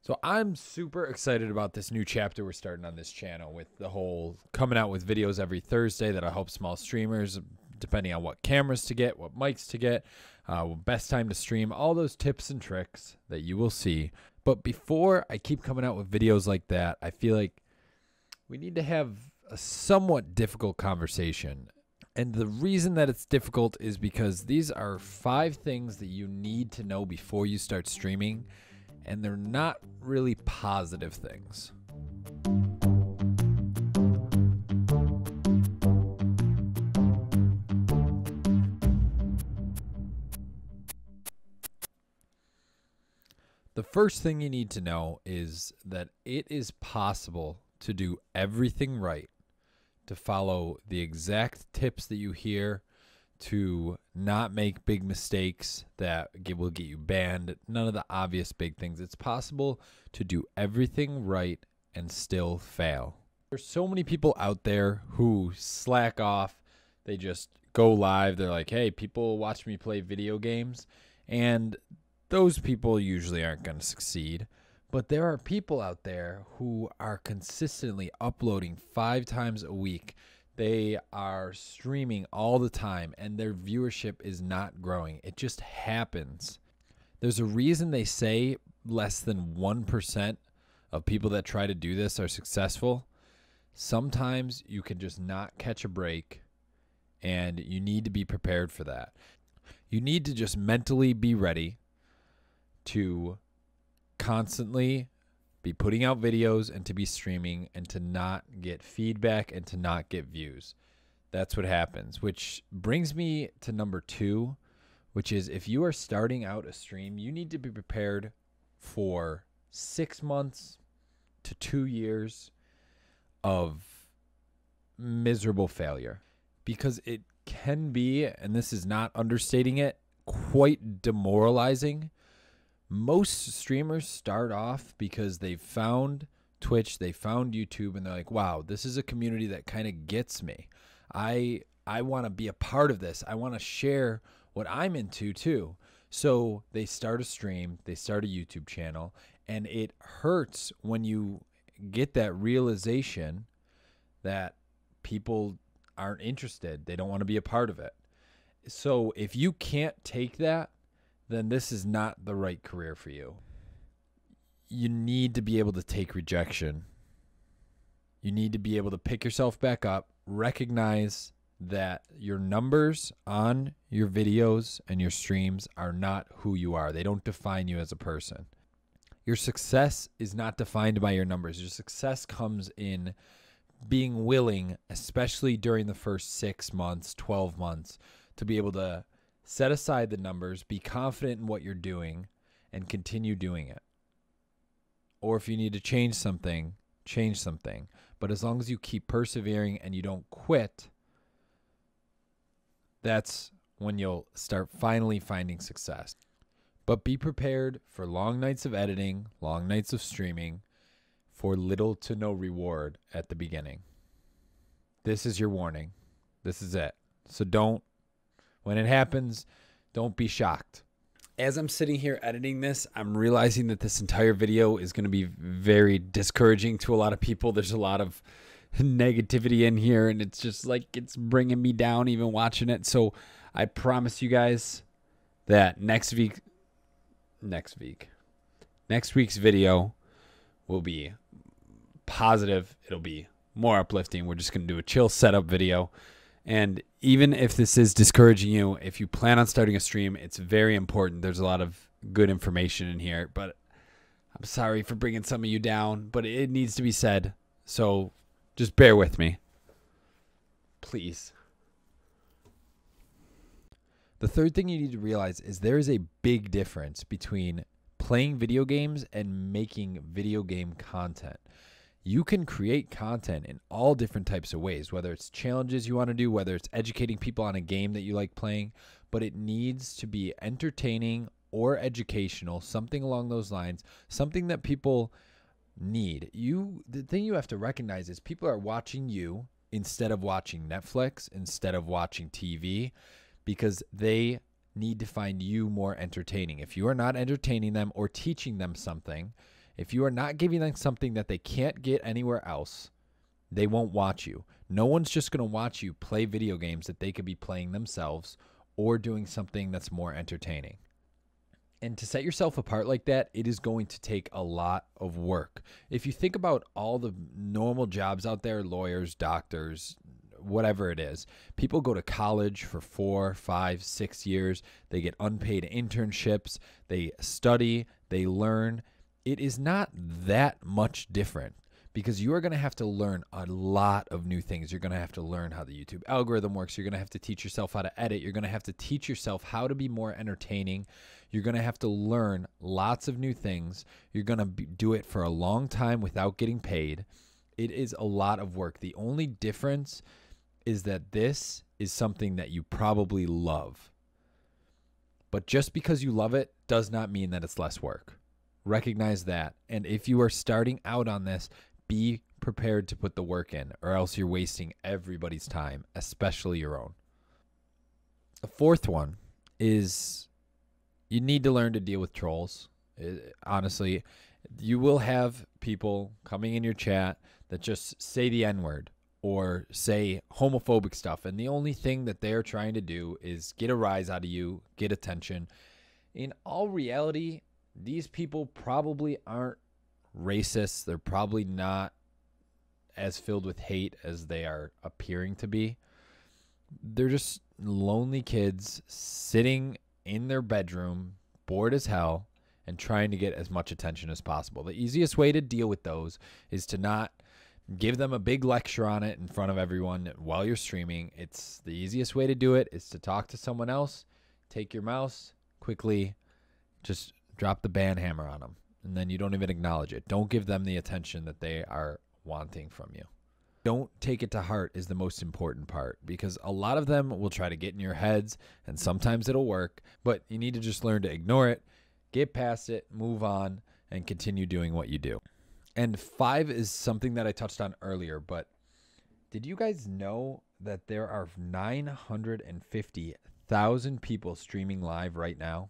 So I'm super excited about this new chapter we're starting on this channel with the whole coming out with videos every Thursday that'll help small streamers, depending on what cameras to get, what mics to get, best time to stream, all those tips and tricks that you will see. But before I keep coming out with videos like that, I feel like we need to have a somewhat difficult conversation. And the reason that it's difficult is because these are 5 things that you need to know before you start streaming, and they're not really positive things. The first thing you need to know is that it is possible to do everything right, to follow the exact tips that you hear, to not make big mistakes that will get you banned, none of the obvious big things. It's possible to do everything right and still fail. There's so many people out there who slack off. They just go live. They're like, hey, people watch me play video games. And those people usually aren't going to succeed. But there are people out there who are consistently uploading 5 times a week. They are streaming all the time, and their viewership is not growing. It just happens. There's a reason they say less than 1% of people that try to do this are successful. Sometimes you can just not catch a break, and you need to be prepared for that. You need to just mentally be ready to constantly be putting out videos and to be streaming and to not get feedback and to not get views. That's what happens, which brings me to number 2, which is if you are starting out a stream, you need to be prepared for 6 months to 2 years of miserable failure, because it can be, and this is not understating it, quite demoralizing. Most streamers start off because they found Twitch, they found YouTube, and they're like, wow, this is a community that kind of gets me. I want to be a part of this. I want to share what I'm into too. So they start a stream, they start a YouTube channel, and it hurts when you get that realization that people aren't interested. They don't want to be a part of it. So if you can't take that, then this is not the right career for you. You need to be able to take rejection. You need to be able to pick yourself back up, recognize that your numbers on your videos and your streams are not who you are. They don't define you as a person. Your success is not defined by your numbers. Your success comes in being willing, especially during the first 6 months, 12 months, to be able to set aside the numbers, be confident in what you're doing, and continue doing it. Or if you need to change something, change something. But as long as you keep persevering and you don't quit, that's when you'll start finally finding success. But be prepared for long nights of editing, long nights of streaming, for little to no reward at the beginning. This is your warning. This is it. So when it happens, don't be shocked. As I'm sitting here editing this, I'm realizing that this entire video is going to be very discouraging to a lot of people. There's a lot of negativity in here, and it's just like it's bringing me down even watching it. So I promise you guys that next week's video will be positive. It'll be more uplifting. We're just going to do a chill setup video. And even if this is discouraging you, if you plan on starting a stream, it's very important. There's a lot of good information in here, but I'm sorry for bringing some of you down, but it needs to be said. So just bear with me, please. The third thing you need to realize is there is a big difference between playing video games and making video game content. You can create content in all different types of ways, whether it's challenges you want to do, whether it's educating people on a game that you like playing, but it needs to be entertaining or educational, something along those lines, something that people need. The thing you have to recognize is people are watching you instead of watching Netflix, instead of watching TV, because they need to find you more entertaining. If you are not entertaining them or teaching them something, If you are not giving them something that they can't get anywhere else, they won't watch you. No one's just going to watch you play video games that they could be playing themselves or doing something that's more entertaining. And to set yourself apart like that, it is going to take a lot of work. If you think about all the normal jobs out there, lawyers, doctors, whatever it is, people go to college for 4, 5, 6 years. They get unpaid internships. They study. They learn. It is not that much different, because you are going to have to learn a lot of new things. You're going to have to learn how the YouTube algorithm works. You're going to have to teach yourself how to edit. You're going to have to teach yourself how to be more entertaining. You're going to have to learn lots of new things. You're going to do it for a long time without getting paid. It is a lot of work. The only difference is that this is something that you probably love. But just because you love it does not mean that it's less work. Recognize that. And if you are starting out on this, be prepared to put the work in, or else you're wasting everybody's time, especially your own. The fourth one is you need to learn to deal with trolls. Honestly, you will have people coming in your chat that just say the N-word or say homophobic stuff, and the only thing that they're trying to do is get a rise out of you, get attention. In all reality, these people probably aren't racist. They're probably not as filled with hate as they are appearing to be. They're just lonely kids sitting in their bedroom, bored as hell, and trying to get as much attention as possible. The easiest way to deal with those is to not give them a big lecture on it in front of everyone while you're streaming. It's the easiest way to do it is to talk to someone else, take your mouse, quickly just drop the ban hammer on them, and then you don't even acknowledge it. Don't give them the attention that they are wanting from you. Don't take it to heart is the most important part, because a lot of them will try to get in your heads, and sometimes it'll work, but you need to just learn to ignore it, get past it, move on, and continue doing what you do. And 5 is something that I touched on earlier, but did you guys know that there are 950,000 people streaming live right now?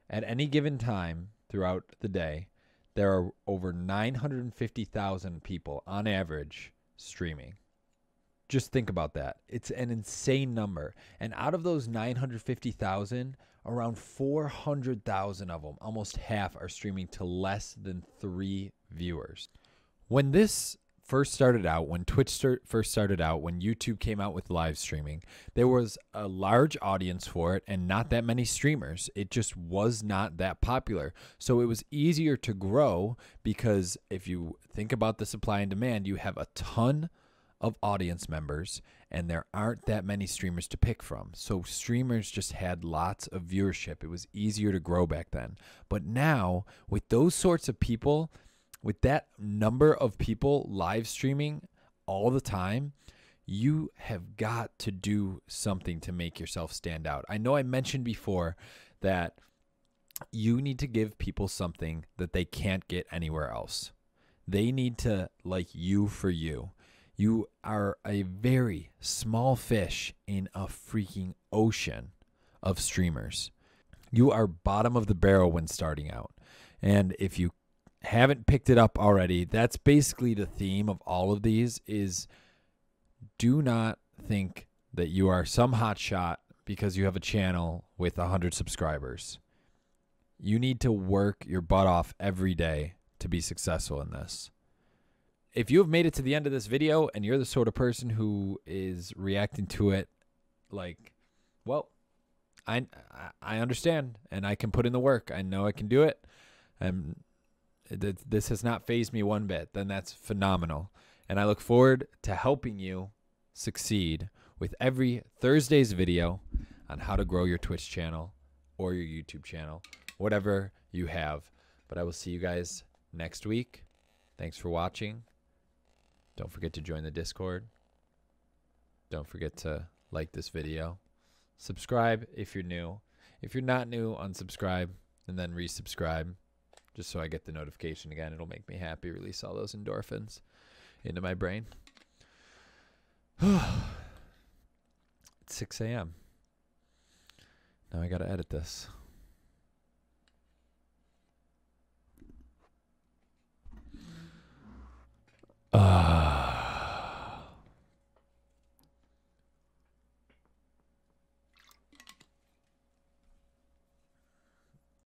At any given time throughout the day, there are over 950,000 people on average streaming. Just think about that. It's an insane number. And out of those 950,000, around 400,000 of them, almost half, are streaming to less than 3 viewers. When this first started out, when Twitch first started out, when YouTube came out with live streaming, there was a large audience for it and not that many streamers. It just was not that popular. So it was easier to grow, because if you think about the supply and demand, you have a ton of audience members and there aren't that many streamers to pick from. So streamers just had lots of viewership. It was easier to grow back then. But now, with those sorts of people, with that number of people live streaming all the time, you have got to do something to make yourself stand out. I know I mentioned before that you need to give people something that they can't get anywhere else. They need to like you for you. You are a very small fish in a freaking ocean of streamers. You are bottom of the barrel when starting out. And if you haven't picked it up already, that's basically the theme of all of these is do not think that you are some hot shot because you have a channel with 100 subscribers. You need to work your butt off every day to be successful in this. If you have made it to the end of this video and you're the sort of person who is reacting to it like, well, I understand and I can put in the work. I know I can do it. This has not fazed me one bit. Then that's phenomenal. And I look forward to helping you succeed with every Thursday's video on how to grow your Twitch channel or your YouTube channel, whatever you have. But I will see you guys next week. Thanks for watching. Don't forget to join the Discord. Don't forget to like this video. Subscribe if you're new. If you're not new, unsubscribe and then resubscribe just so I get the notification again. It'll make me happy, release all those endorphins into my brain. It's 6 a.m. Now I got to edit this.